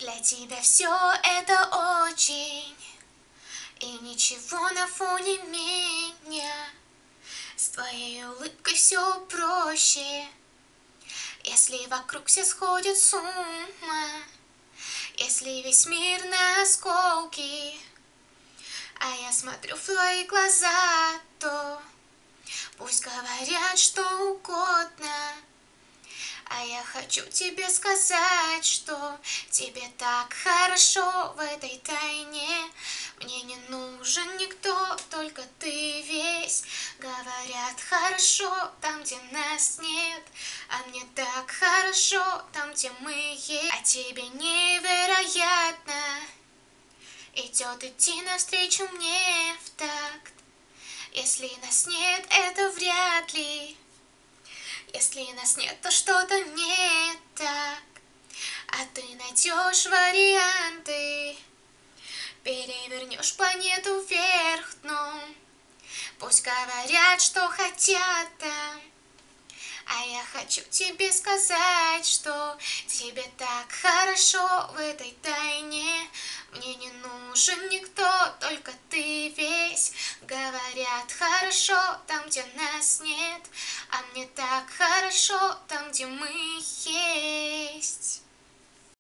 Для тебя все это очень, и ничего на фоне меня. С твоей улыбкой все проще, если вокруг все сходят с ума, если весь мир на осколки, а я смотрю в твои глаза, то пусть говорят что угодно, а я хочу тебе сказать, что тебе так хорошо в этой тайне. Мне не нужен никто, только ты весь. Говорят хорошо там, где нас нет, а мне так хорошо там, где мы есть. А тебе невероятно идет идти навстречу мне в такт. Если нас нет, это вряд ли. Если нас нет, то что-то не так, а ты найдешь варианты, перевернешь планету вверх дном. Пусть говорят, что хотят там, а я хочу тебе сказать, что тебе так хорошо в этой тайне. Мне не нужен никто, только ты весь. Говорят хорошо там, где нас нет, а мне так хорошо там, где мы есть.